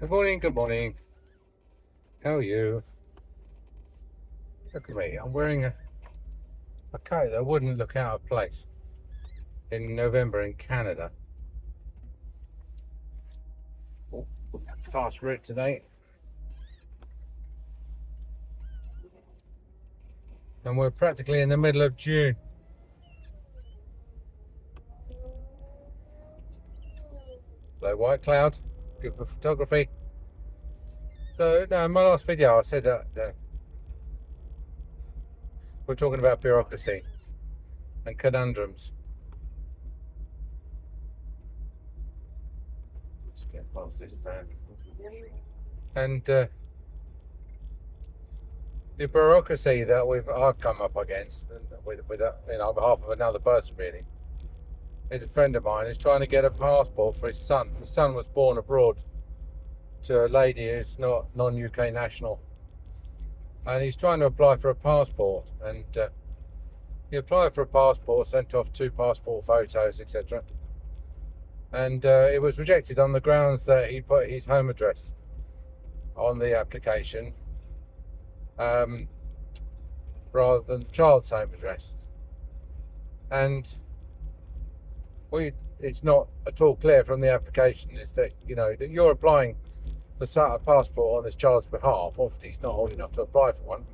Good morning, good morning. How are you? Look at me. I'm wearing a coat that wouldn't look out of place in November in Canada. Oh, fast route today. And we're practically in the middle of June. Low white cloud, good for photography. So, no, in my last video I said that we're talking about bureaucracy and conundrums. Let's get past this van. And the bureaucracy that I've come up against with on behalf of another person really is a friend of mine who's trying to get a passport for his son. His son was born abroad to a lady who's not non-UK national, and he's trying to apply for a passport. And he applied for a passport, sent off 2 passport photos, etc. And it was rejected on the grounds that he put his home address on the application rather than the child's home address. And it's not at all clear from the application is that that you're applying for a passport on this child's behalf. Obviously he's not old enough to apply for one,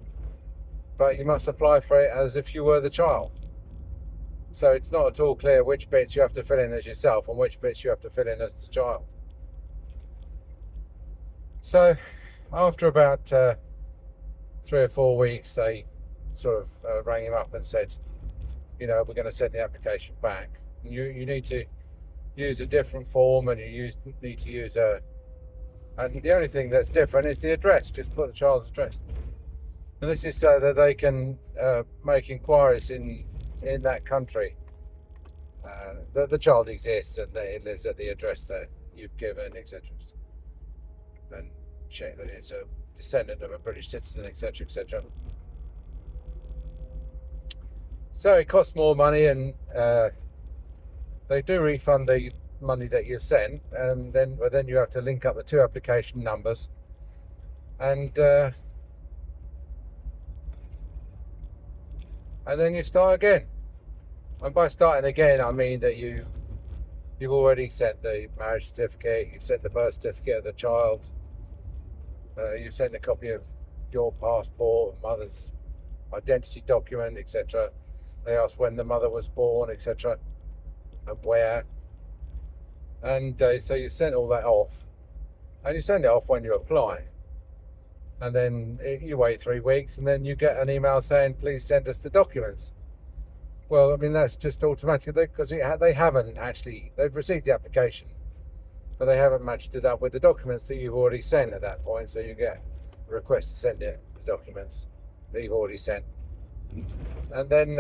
but you must apply for it as if you were the child. So it's not at all clear which bits you have to fill in as yourself and which bits you have to fill in as the child. So after about 3 or 4 weeks, they sort of rang him up and said, we're going to send the application back. You need to use a different form, and need to use and the only thing that's different is the address. Just put the child's address. And this is so that they can make inquiries in that country that the child exists and that it lives at the address that you've given, etc. And check that it's a descendant of a British citizen, etc., etc. So it costs more money, and they do refund the money that you've sent, and then you have to link up the 2 application numbers, and then you start again. And by starting again, I mean that you've already sent the marriage certificate, you've sent the birth certificate of the child, you've sent a copy of your passport, mother's identity document, etc. They ask when the mother was born, etc., and where. And so you sent all that off, and you send it off when you apply. And then you wait 3 weeks, and then you get an email saying, please send us the documents. Well, I mean, that's just automatic, because they've received the application, but they haven't matched it up with the documents that you've already sent at that point. So you get a request to send the documents that you've already sent. And then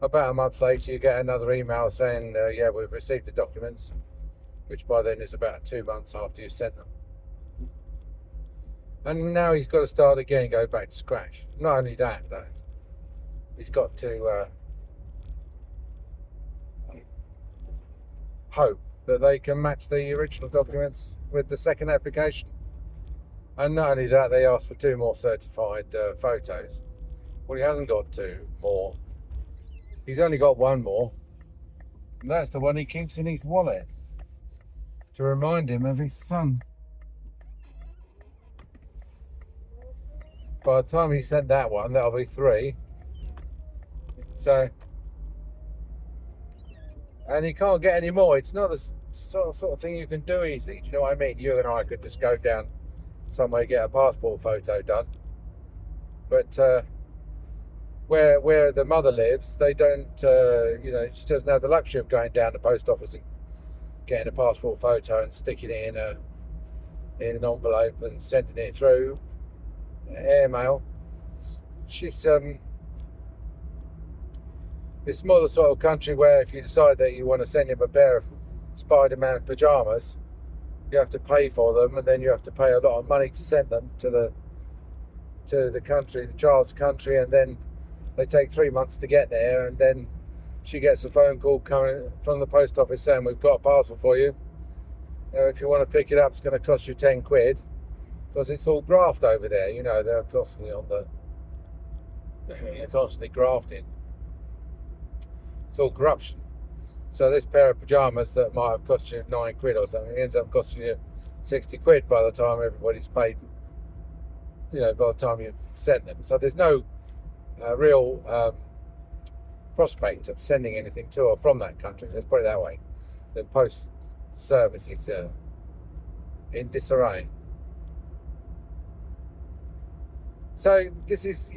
about a month later, you get another email saying, yeah, we've received the documents, which by then is about 2 months after you've sent them. And now he's got to start again and go back to scratch. Not only that, though, he's got to hope that they can match the original documents with the second application. And not only that, they ask for 2 more certified photos. Well, he hasn't got 2 more. He's only got 1 more. And that's the one he keeps in his wallet to remind him of his son. By the time he sent that one, that'll be 3. So, and he can't get any more. It's not the sort of thing you can do easily. Do you know what I mean? You and I could just go down somewhere, get a passport photo done. But where the mother lives, they don't, she doesn't have the luxury of going down the post office and getting a passport photo and sticking it in an envelope and sending it through airmail. She's it's more the sort of country where if you decide that you want to send him a pair of Spider-Man pajamas, you have to pay for them, and then you have to pay a lot of money to send them to the country, the child's country, and then they take 3 months to get there, and then she gets a phone call coming from the post office saying, we've got a parcel for you, if you want to pick it up, it's going to cost you 10 quid because it's all graft over there. They're constantly they're constantly grafting. It's all corruption. So this pair of pajamas that might have cost you 9 quid or something ends up costing you 60 quid by the time everybody's paid, by the time you've sent them. So there's no real prospect of sending anything to or from that country. Let's put it that way. The post service is in disarray. So this is,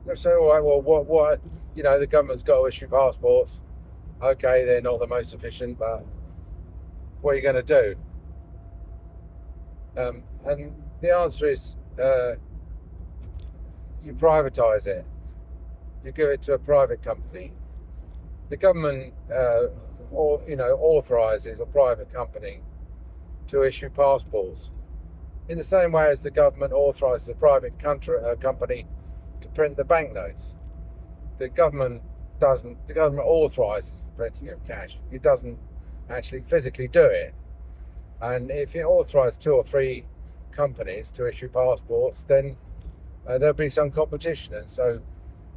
let's say, all right, well, what, the government's got to issue passports. Okay, they're not the most efficient, but what are you going to do? And the answer is you privatise it. You give it to a private company. The government, authorises a private company to issue passports, in the same way as the government authorises a private company to print the banknotes. The government doesn't. The government authorises the printing of cash. It doesn't actually physically do it. And if it authorises 2 or 3 companies to issue passports, then there'll be some competition, and so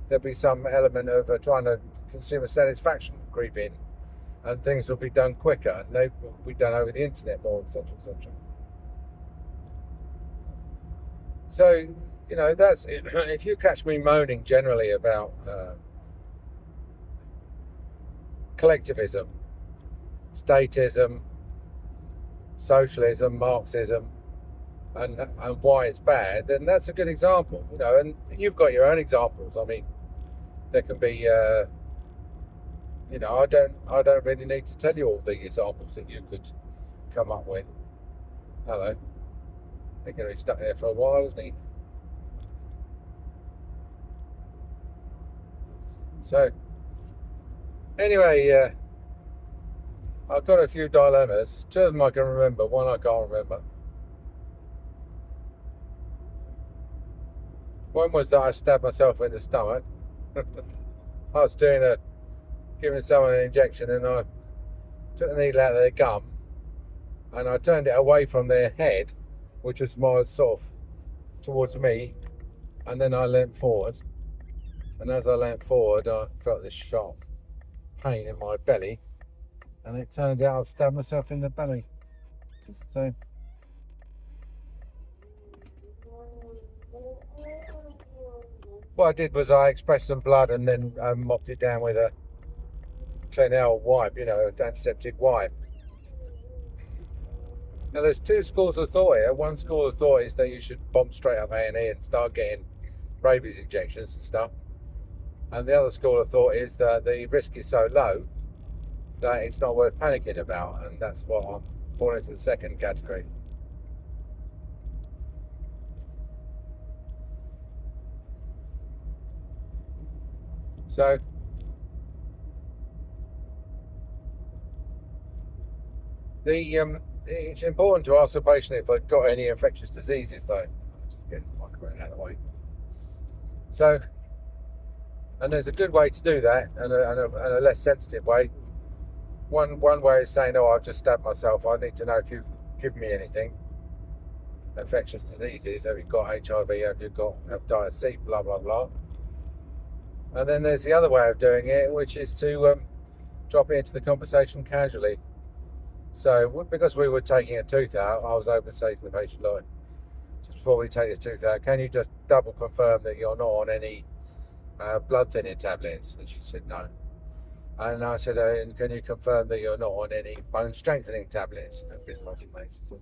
there'll be some element of trying to consumer satisfaction creep in, and things will be done quicker, and they will be done over the internet more, etc., etc. So, that's it. If you catch me moaning generally about collectivism, statism, socialism, Marxism, and why it's bad, then that's a good example, and you've got your own examples. I mean, there can be, I don't really need to tell you all the examples that you could come up with. Hello. They're going to be stuck there for a while, isn't he? So, anyway, I've got a few dilemmas. 2 of them I can remember, one I can't remember. One was that I stabbed myself in the stomach. I was giving someone an injection, and I took the needle out of their gum, and I turned it away from their head, which was more sort of towards me, and then I leant forward, and as I leant forward I felt this sharp pain in my belly, and it turned out I've stabbed myself in the belly. So what I did was I expressed some blood and then mopped it down with a Clenel wipe, an antiseptic wipe. Now, there's 2 schools of thought here. One school of thought is that you should bomb straight up A&E and start getting rabies injections and stuff. And the other school of thought is that the risk is so low that it's not worth panicking about. And that's what I'm falling into the second category. So, it's important to ask the patient if they've got any infectious diseases, though. Just get the microphone out of the way. So, and there's a good way to do that, and a less sensitive way. One way is saying, "Oh, I've just stabbed myself. I need to know if you've given me anything. Infectious diseases. Have you got HIV? Have you got hepatitis C? Blah blah blah." And then there's the other way of doing it, which is to drop it into the conversation casually. So, because we were taking a tooth out, I was able to say to the patient, "Look, just before we take this tooth out, can you just double confirm that you're not on any blood thinning tablets?" And she said no. And I said, "And can you confirm that you're not on any bone strengthening tablets, bismuth mace, etc.?"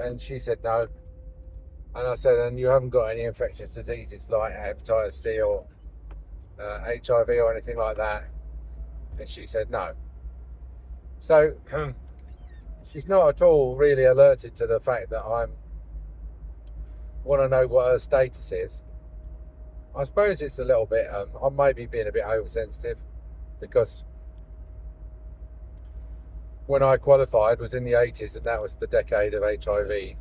And she said no. And I said, "And you haven't got any infectious diseases like hepatitis C or HIV or anything like that?" And she said no. So she's not at all really alerted to the fact that I want to know what her status is. I suppose it's a little bit, I may be being a bit oversensitive, because when I qualified was in the 80s, and that was the decade of HIV.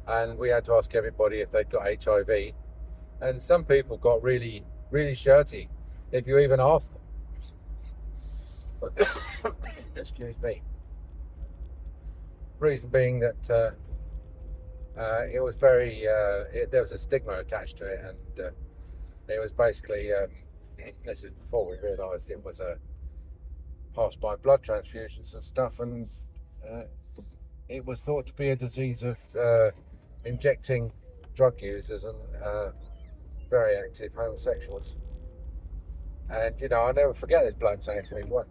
And we had to ask everybody if they'd got HIV. And some people got really, really shirty if you even asked them. Excuse me. Reason being that it was very, there was a stigma attached to it, and it was basically, this is before we realised it was passed by blood transfusions and stuff, and it was thought to be a disease of injecting drug users and very active homosexuals. And I'll never forget this bloke saying to me, "What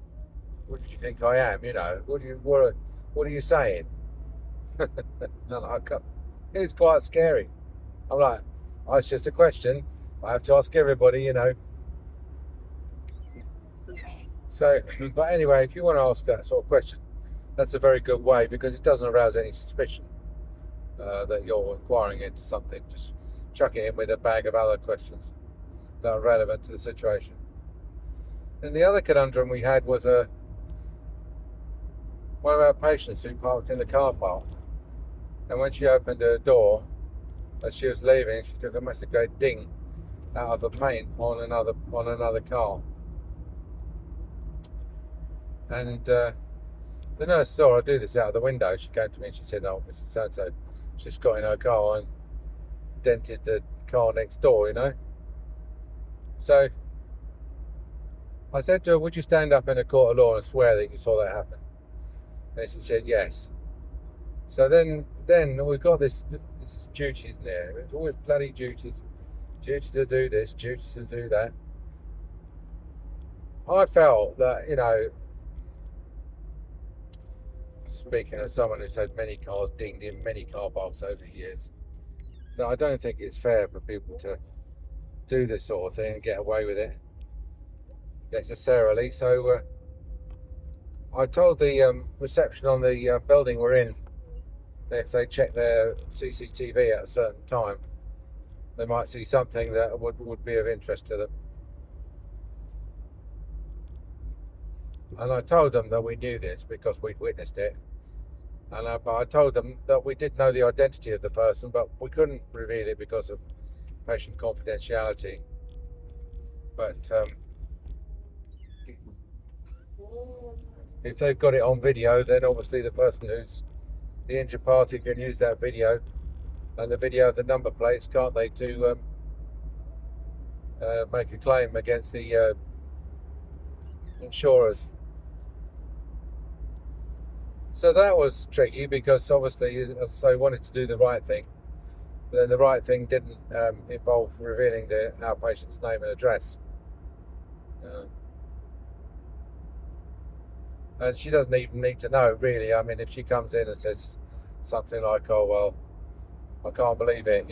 do you think I am? What are you saying?" It was quite scary. I'm like, "Oh, it's just a question. I have to ask everybody, So, but anyway, if you want to ask that sort of question, that's a very good way, because it doesn't arouse any suspicion that you're inquiring into something. Just chuck it in with a bag of other questions that are relevant to the situation. And the other conundrum we had was one of our patients who parked in the car park, and when she opened her door, as she was leaving, she took a massive great ding out of the paint on another car. And the nurse saw her do this out of the window. She came to me and she said, "Oh, Mrs. So-and-so just got in her car and dented the car next door, So I said to her, "Would you stand up in a court of law and swear that you saw that happen?" And she said, "Yes." So then we've got this duties there. It's always bloody duties. Duties to do this, duties to do that. I felt that, speaking as someone who's had many cars dinged in many car parks over the years, that I don't think it's fair for people to do this sort of thing and get away with it necessarily. So I told the reception on the building we're in that if they check their CCTV at a certain time, they might see something that would be of interest to them. And I told them that we knew this because we'd witnessed it. And but I told them that we did know the identity of the person, but we couldn't reveal it because of patient confidentiality. But if they've got it on video, then obviously the person who's the injured party can use that video and the video of the number plates, can't they, to make a claim against the insurers. So that was tricky because obviously, as I say, wanted to do the right thing. But then the right thing didn't involve revealing our patient's name and address. And she doesn't even need to know, really. I mean, if she comes in and says something like, "Oh, well, I can't believe it,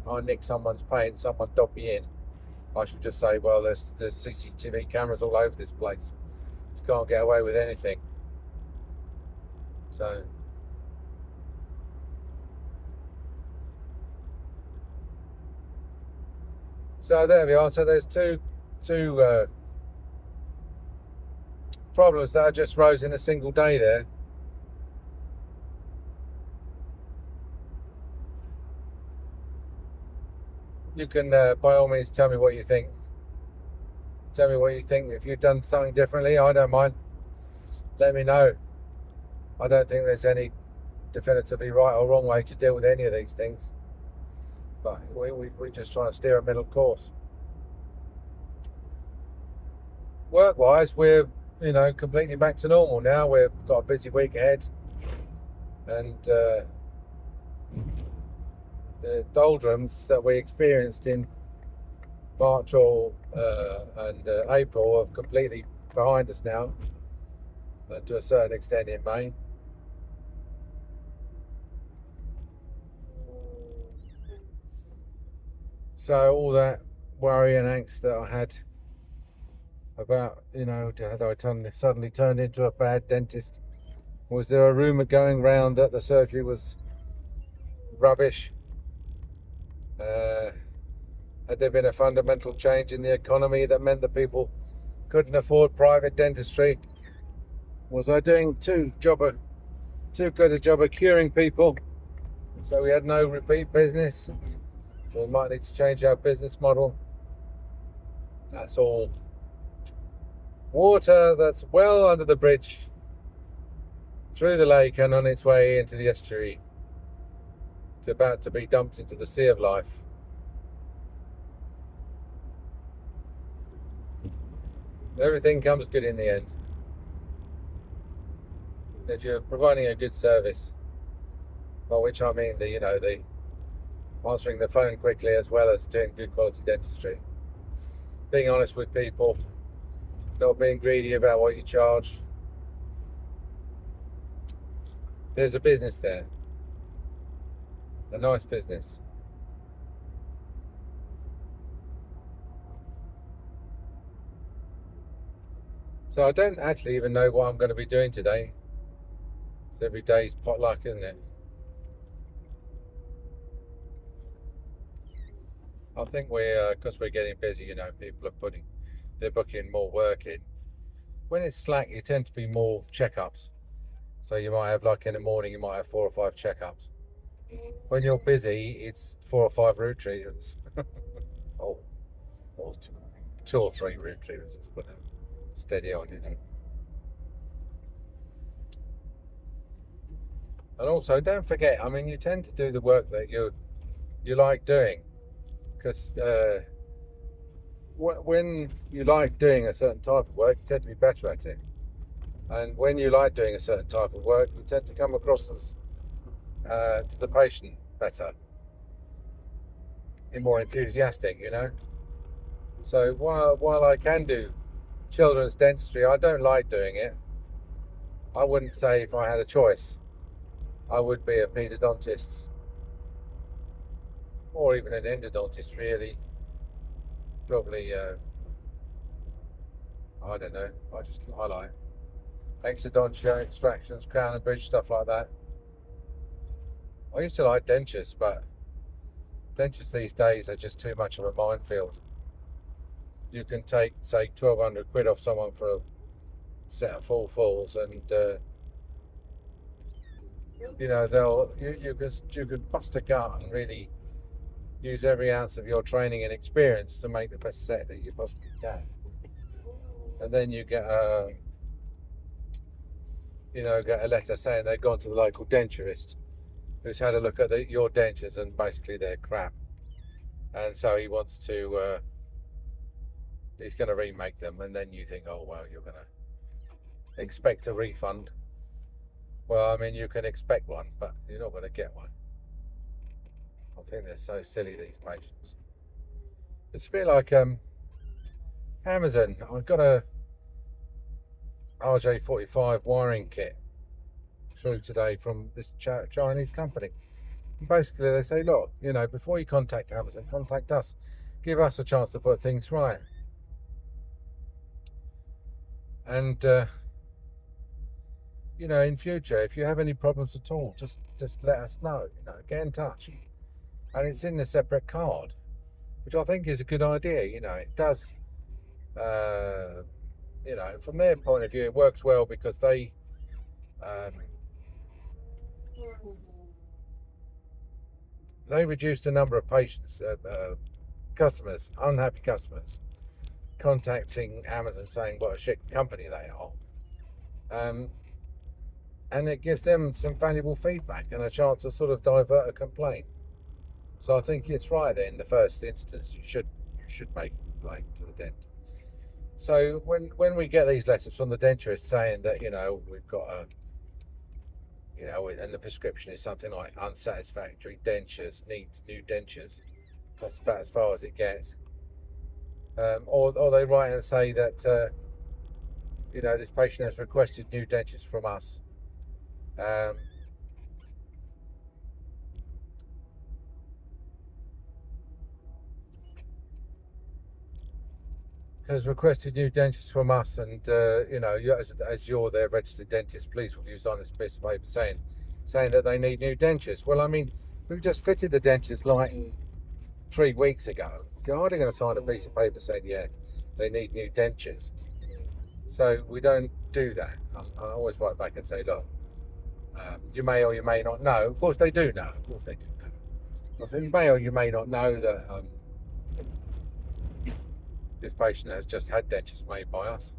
I nicked someone's paint, someone dobbed me in," I should just say, "Well, there's CCTV cameras all over this place. You can't get away with anything." So there we are. So there's two problems that just rose in a single day there. You can, by all means, tell me what you think. Tell me what you think. If you've done something differently, I don't mind. Let me know. I don't think there's any definitively right or wrong way to deal with any of these things. But we're just trying to steer a middle course. Work-wise, we're completely back to normal now. We've got a busy week ahead, and the doldrums that we experienced in March and April are completely behind us now, to a certain extent in May. So all that worry and angst that I had about, had I suddenly turned into a bad dentist? Was there a rumour going round that the surgery was rubbish? Had there been a fundamental change in the economy that meant that people couldn't afford private dentistry? Was I doing too good a job of curing people, so we had no repeat business? So we might need to change our business model. That's all water that's well under the bridge, through the lake and on its way into the estuary. It's about to be dumped into the sea of life. Everything comes good in the end. If you're providing a good service, by which I mean the answering the phone quickly as well as doing good quality dentistry, being honest with people, not being greedy about what you charge. There's a business there, a nice business. So I don't actually even know what I'm going to be doing today. So every day's potluck, isn't it? I think because we're getting busy, people are they're booking more work in. When it's slack, you tend to be more checkups. So you might have, like in the morning, you might have 4 or 5 checkups. When you're busy, it's 4 or 5 root treatments. or 2 or 3 root treatments. Let's put it steady on, And also, don't forget, you tend to do the work that you like doing, because when you like doing a certain type of work, you tend to be better at it. And when you like doing a certain type of work, you tend to come across as to the patient better, and more enthusiastic, So while I can do children's dentistry, I don't like doing it. I wouldn't say if I had a choice, I would be a paedodontist or even an endodontist, really. Probably, I don't know. I like exodontia, extractions, crown and bridge, stuff like that. I used to like dentures, but dentures these days are just too much of a minefield. You can take, say, 1,200 quid off someone for a set of full falls, and you can bust a gut and really use every ounce of your training and experience to make the best set that you possibly can. And then you get a letter saying they've gone to the local denturist, who's had a look at your dentures and basically they're crap, and so he wants to. He's going to remake them, and then you think, oh well, you're going to expect a refund. Well, you can expect one, but you're not going to get one. I think they're so silly, these patients. It's a bit like Amazon. I got a RJ45 wiring kit through today from this Chinese company. And basically, they say, look, before you contact Amazon, contact us. Give us a chance to put things right. And in future, if you have any problems at all, just let us know. Get in touch. And it's in a separate card, which I think is a good idea. It does. From their point of view, it works well because they reduce the number of patients, customers, unhappy customers, contacting Amazon saying what a shit company they are. And it gives them some valuable feedback and a chance to sort of divert a complaint. So I think it's right that in the first instance you should make a complaint to the dentist. So when we get these letters from the dentist saying that we've got and the prescription is something like unsatisfactory dentures, needs new dentures, that's about as far as it gets. Or they write and say that this patient has requested new dentures from us. Has requested new dentures from us, and as you're their registered dentist, please will you sign this piece of paper saying that they need new dentures. Well, we've just fitted the dentures like 3 weeks ago. You're hardly going to sign a piece of paper saying, yeah, they need new dentures. So we don't do that. I always write back and say, look, you may or you may not know. Of course they do know. You may or you may not know that this patient has just had dentures made by us,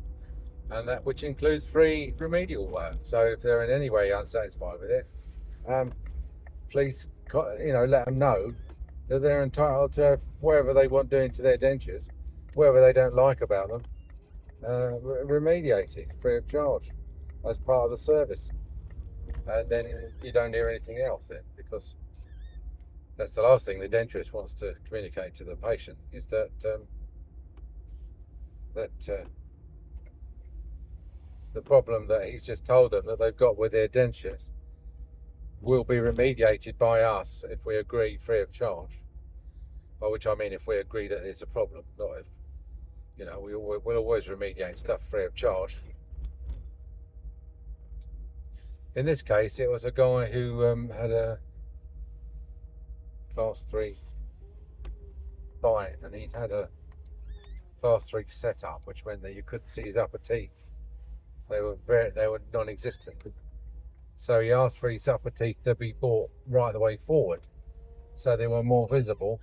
and that which includes free remedial work. So if they're in any way unsatisfied with it, please, let them know that they're entitled to have whatever they want doing to their dentures, whatever they don't like about them, remediated free of charge as part of the service. And then you don't hear anything else then, because that's the last thing the dentist wants to communicate to the patient, is that the problem that he's just told them that they've got with their dentures will be remediated by us if we agree free of charge. By which I mean if we agree that there's a problem, not if, we'll always remediate stuff free of charge. In this case, it was a guy who had a class 3 bite, and he'd had a class 3 setup, which meant that you couldn't see his upper teeth. They were non-existent. So he asked for his upper teeth to be brought right the way forward, so they were more visible.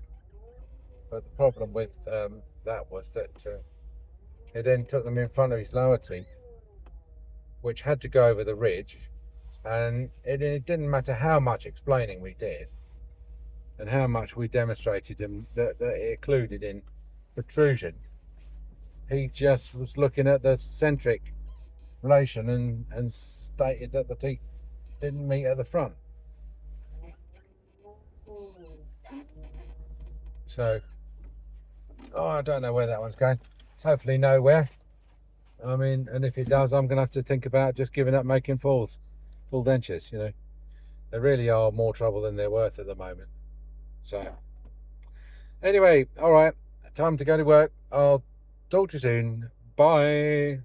But the problem with that was that he then took them in front of his lower teeth, which had to go over the ridge, and it didn't matter how much explaining we did and how much we demonstrated him that it included in protrusion. He just was looking at the centric relation and stated that the teeth didn't meet at the front. So, I don't know where that one's going. Hopefully nowhere. I mean, and if it does, I'm going to have to think about just giving up making full dentures, They really are more trouble than they're worth at the moment. So, anyway, all right, time to go to work. I'll talk to you soon. Bye.